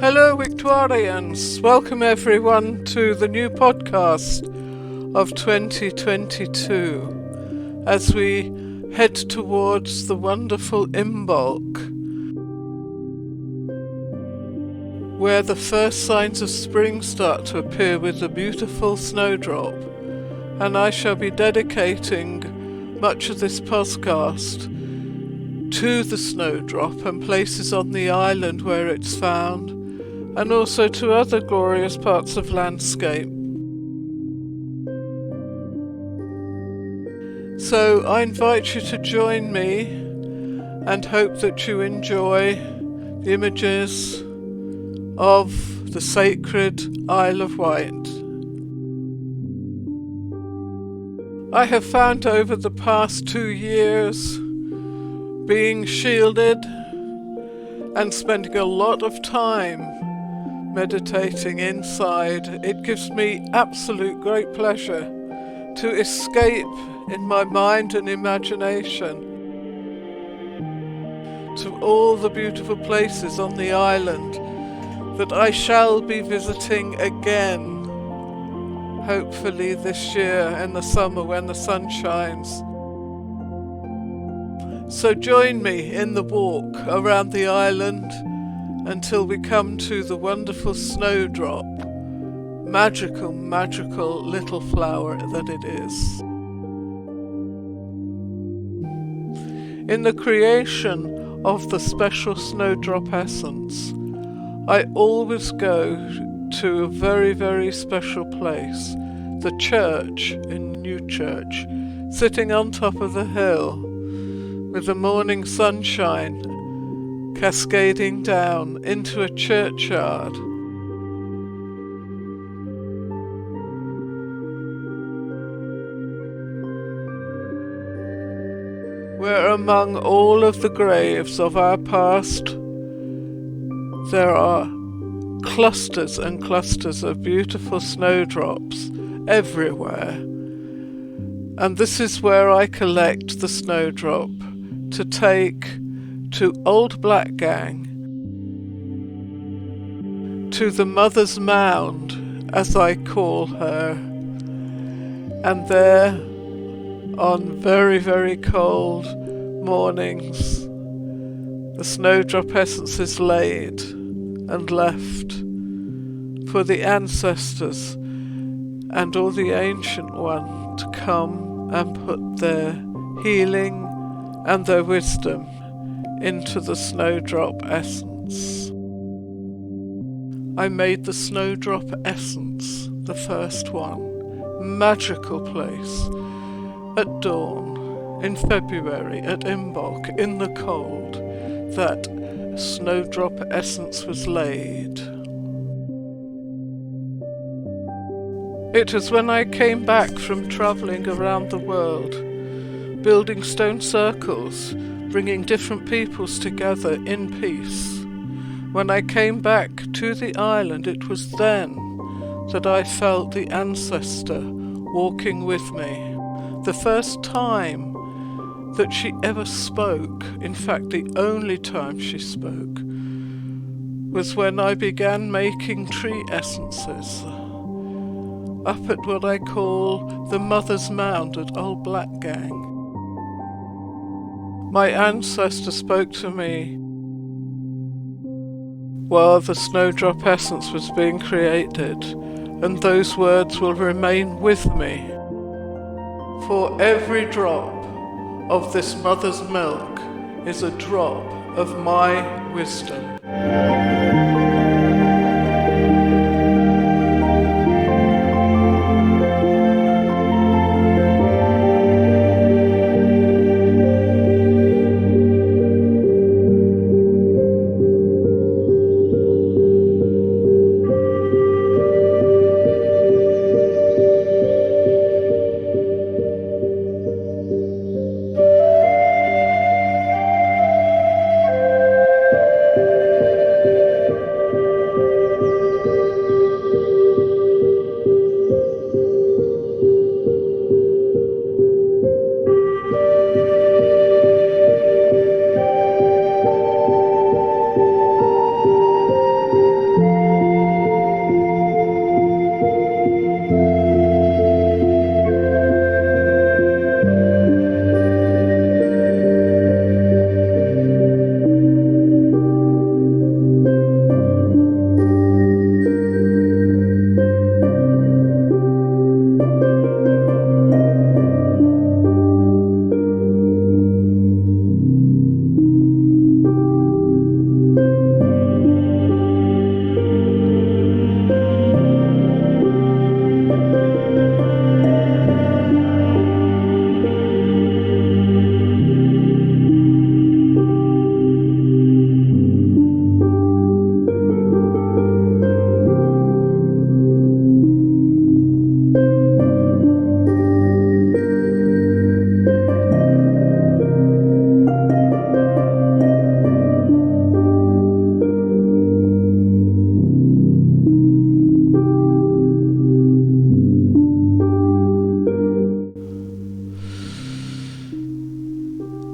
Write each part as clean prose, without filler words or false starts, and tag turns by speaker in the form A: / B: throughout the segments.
A: Hello Wihtwarians, welcome everyone to the new podcast of 2022 as we head towards the wonderful Imbolc, where the first signs of spring start to appear with the beautiful Snowdrop, and I shall be dedicating much of this podcast to the Snowdrop and places on the island where it's found, and also to other glorious parts of landscape. So I invite you to join me and hope that you enjoy the images of the sacred Isle of Wight. I have found over the past 2 years, being shielded and spending a lot of time meditating inside, it gives me absolute great pleasure to escape in my mind and imagination to all the beautiful places on the island that I shall be visiting again, hopefully this year in the summer when the sun shines. So join me in the walk around the island until we come to the wonderful Snowdrop, magical, magical little flower that it is. In the creation of the special Snowdrop essence, I always go to a very, very special place, the church in Newchurch, sitting on top of the hill, with the morning sunshine cascading down into a churchyard. Where among all of the graves of our past, there are clusters and clusters of beautiful snowdrops everywhere. And this is where I collect the snowdrop to take to Old Black Gang, to the Mother's Mound, as I call her, and there, on very, very cold mornings, the snowdrop essence is laid and left for the ancestors and all the ancient one to come and put their healing and their wisdom into the snowdrop essence. I made the snowdrop essence, the first one, magical place, at dawn, in February, at Imbolc, in the cold, that snowdrop essence was laid. It was when I came back from travelling around the world, building stone circles, bringing different peoples together in peace. When I came back to the island, it was then that I felt the ancestor walking with me. The first time that she ever spoke, in fact the only time she spoke, was when I began making tree essences up at what I call the Mother's Mound at Old Black Gang. My ancestor spoke to me while the snowdrop essence was being created, and those words will remain with me. For every drop of this mother's milk is a drop of my wisdom.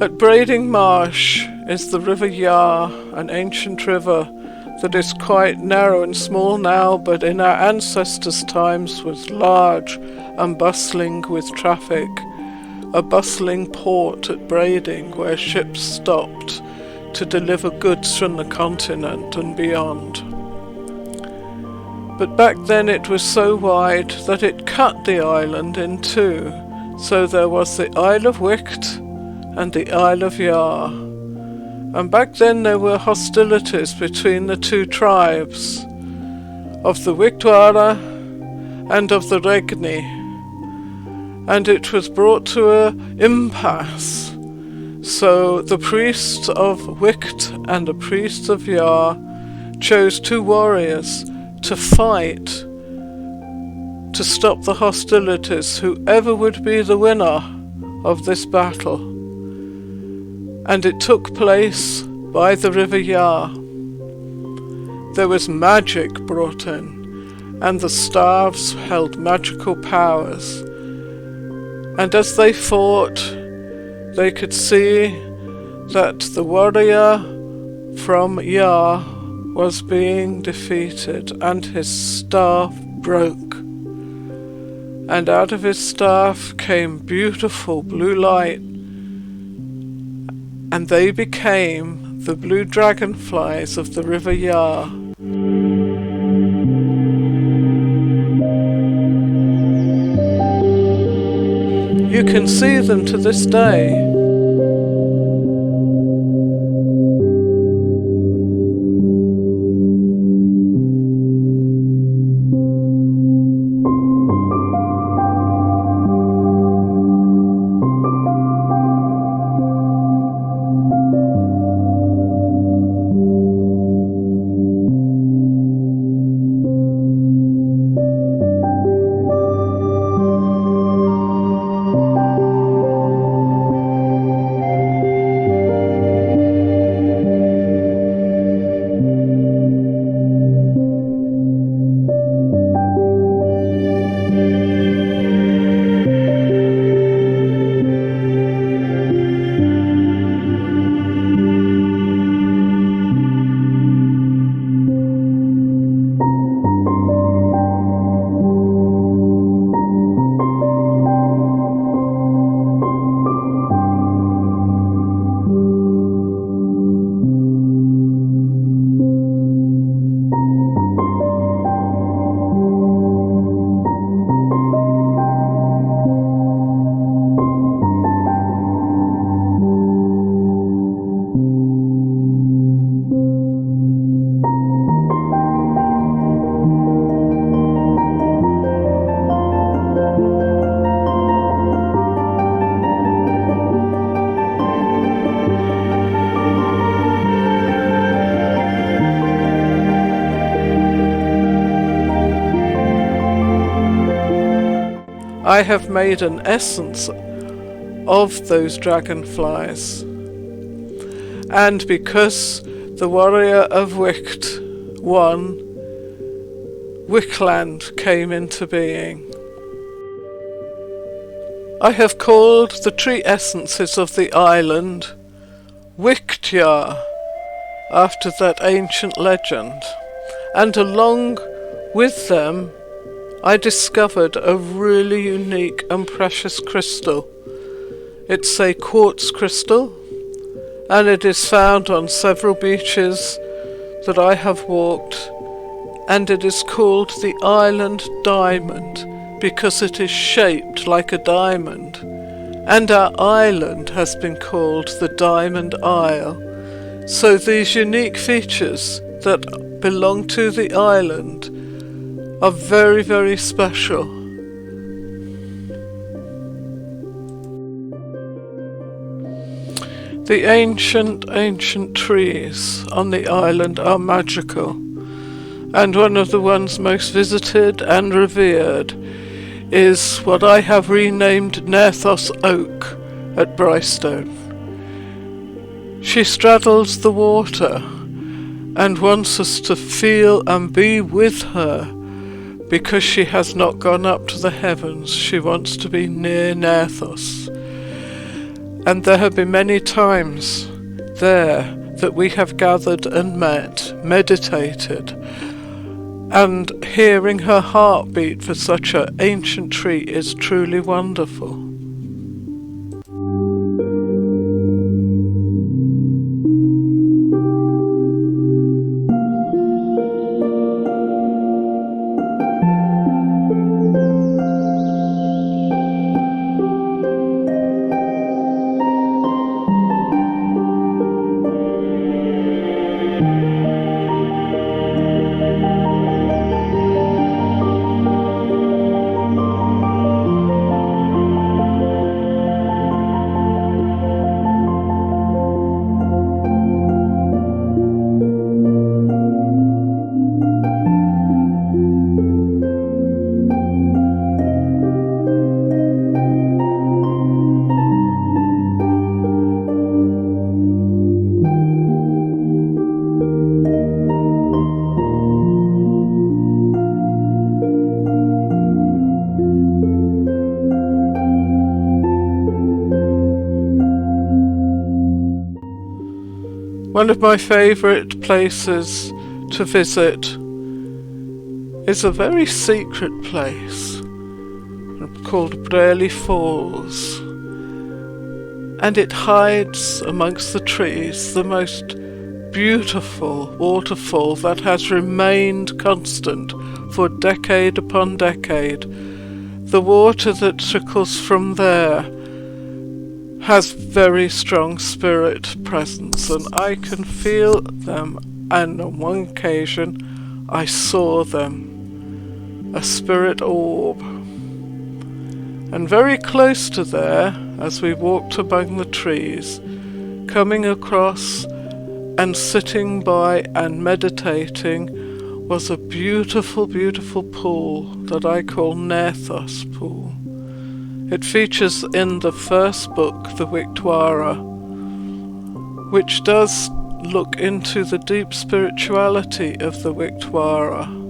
A: At Brading Marsh is the River Yar, an ancient river that is quite narrow and small now, but in our ancestors' times was large and bustling with traffic. A bustling port at Brading where ships stopped to deliver goods from the continent and beyond. But back then it was so wide that it cut the island in two, so there was the Isle of Wicht and the Isle of Yar. And back then there were hostilities between the two tribes, of the Wihtwara and of the Regni, and it was brought to an impasse. So the priests of Wicht and the priests of Yar chose two warriors to fight to stop the hostilities, whoever would be the winner of this battle. And it took place by the River Yar. There was magic brought in, and the staves held magical powers. And as they fought, they could see that the warrior from Yar was being defeated, and his staff broke. And out of his staff came beautiful blue light, and they became the blue dragonflies of the River Yar. You can see them to this day. I have made an essence of those dragonflies. And because the warrior of Wicht won, Wichtland came into being. I have called the tree essences of the island Wichtjar, after that ancient legend, and along with them I discovered a really unique and precious crystal. It's a quartz crystal, and it is found on several beaches that I have walked, and it is called the Island Diamond because it is shaped like a diamond, and our island has been called the Diamond Isle. So these unique features that belong to the island are very, very special. The ancient trees on the island are magical, and one of the ones most visited and revered is what I have renamed Nerthos Oak at Brystone. She straddles the water and wants us to feel and be with her. Because she has not gone up to the heavens, she wants to be near Nerthos. And there have been many times there that we have gathered and met, meditated, and hearing her heartbeat for such an ancient tree is truly wonderful. One of my favourite places to visit is a very secret place called Braley Falls, and it hides amongst the trees the most beautiful waterfall that has remained constant for decade upon decade. The water that trickles from there has very strong spirit presence, and I can feel them, and on one occasion I saw them, a spirit orb. And very close to there, as we walked among the trees, coming across and sitting by and meditating, was a beautiful, beautiful pool that I call Nethos Pool. It features in the first book, the Wihtwara, which does look into the deep spirituality of the Wihtwara.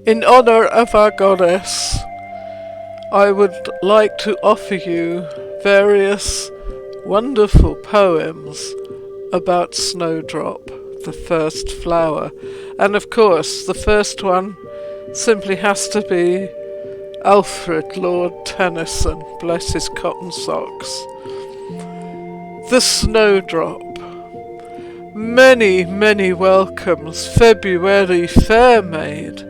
A: In honor of our goddess, I would like to offer you various wonderful poems about Snowdrop, the first flower. And of course, the first one simply has to be Alfred Lord Tennyson, bless his cotton socks. The Snowdrop. Many, many welcomes, February fair maid,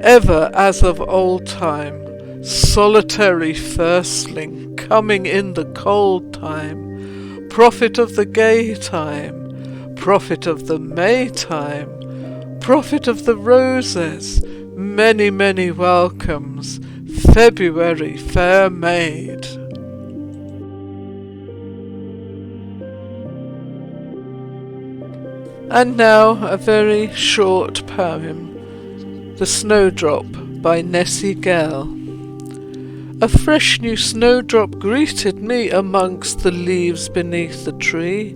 A: ever as of old time, solitary firstling, coming in the cold time, prophet of the gay time, prophet of the May time, prophet of the roses, many, many welcomes, February fair maid. And now a very short poem, The Snowdrop by Nessie Gell. A fresh new snowdrop greeted me amongst the leaves beneath the tree.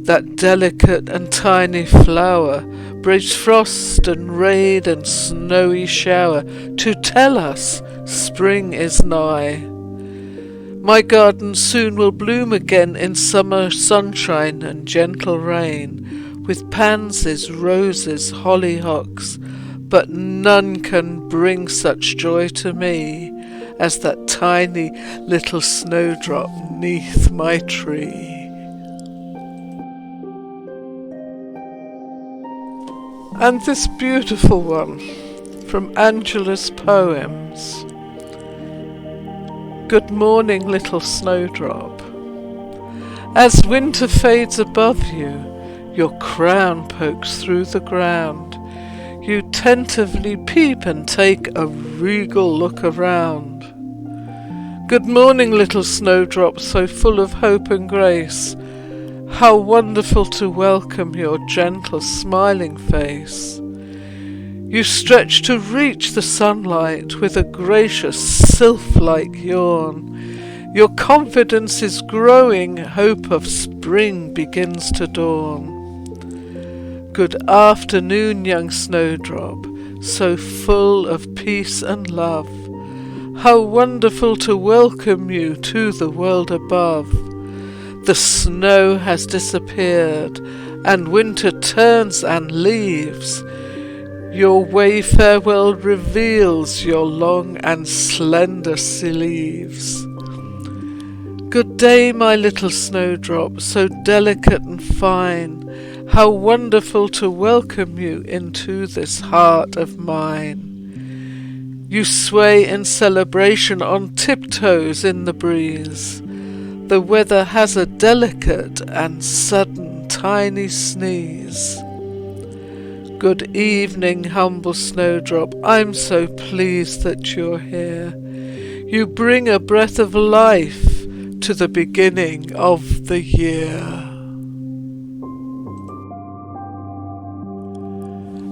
A: That delicate and tiny flower braves frost and rain and snowy shower to tell us spring is nigh. My garden soon will bloom again in summer sunshine and gentle rain, with pansies, roses, hollyhocks, but none can bring such joy to me as that tiny little snowdrop 'neath my tree. And this beautiful one from Angela's poems. Good morning, little snowdrop. As winter fades above you, your crown pokes through the ground. You tentatively peep and take a regal look around. Good morning, little snowdrop, so full of hope and grace. How wonderful to welcome your gentle smiling face. You stretch to reach the sunlight with a gracious sylph-like yawn. Your confidence is growing, hope of spring begins to dawn. Good afternoon, young snowdrop, so full of peace and love. How wonderful to welcome you to the world above. The snow has disappeared, and winter turns and leaves. Your wayfair world reveals your long and slender sleeves. Good day, my little snowdrop, so delicate and fine. How wonderful to welcome you into this heart of mine. You sway in celebration on tiptoes in the breeze. The weather has a delicate and sudden tiny sneeze. Good evening, humble snowdrop, I'm so pleased that you're here. You bring a breath of life to the beginning of the year.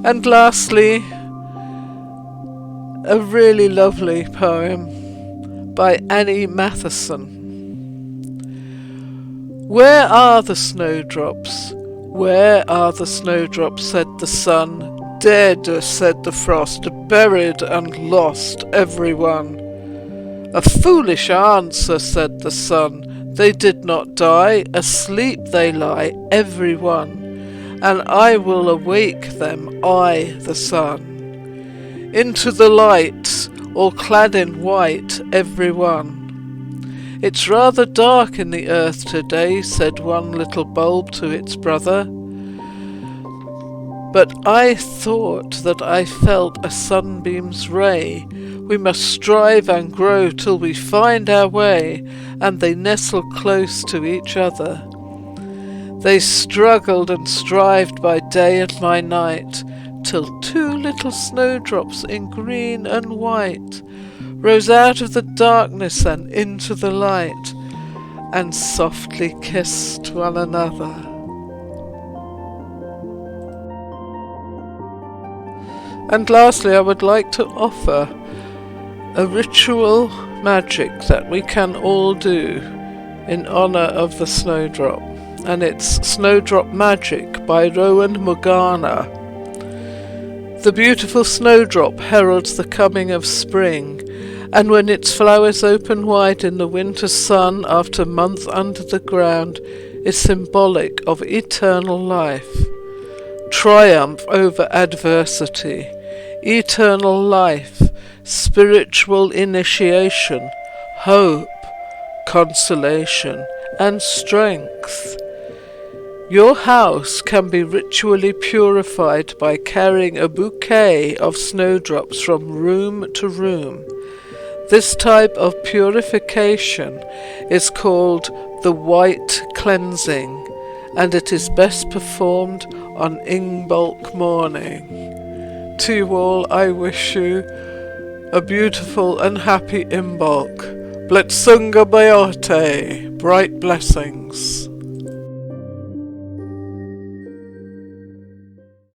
A: And lastly, a really lovely poem by Annie Matheson. Where are the snowdrops? Where are the snowdrops, said the sun. Dead, said the frost, buried and lost, everyone. A foolish answer, said the sun. They did not die, asleep they lie, everyone. And I will awake them, I, the sun. Into the light, all clad in white, everyone. It's rather dark in the earth today, said one little bulb to its brother. But I thought that I felt a sunbeam's ray. We must strive and grow till we find our way, and they nestle close to each other. They struggled and strived by day and by night, till two little snowdrops in green and white rose out of the darkness and into the light, and softly kissed one another. And lastly, I would like to offer a ritual magic that we can all do in honour of the snowdrop, and it's Snowdrop Magic by Rowan Morgana. The beautiful snowdrop heralds the coming of spring, and when its flowers open wide in the winter sun after a month under the ground, is symbolic of eternal life, triumph over adversity, eternal life, spiritual initiation, hope, consolation, and strength. Your house can be ritually purified by carrying a bouquet of snowdrops from room to room. This type of purification is called the white cleansing, and it is best performed on Imbolc morning. To you all, I wish you a beautiful and happy Imbolc. Bletsunga Beorhte, bright blessings.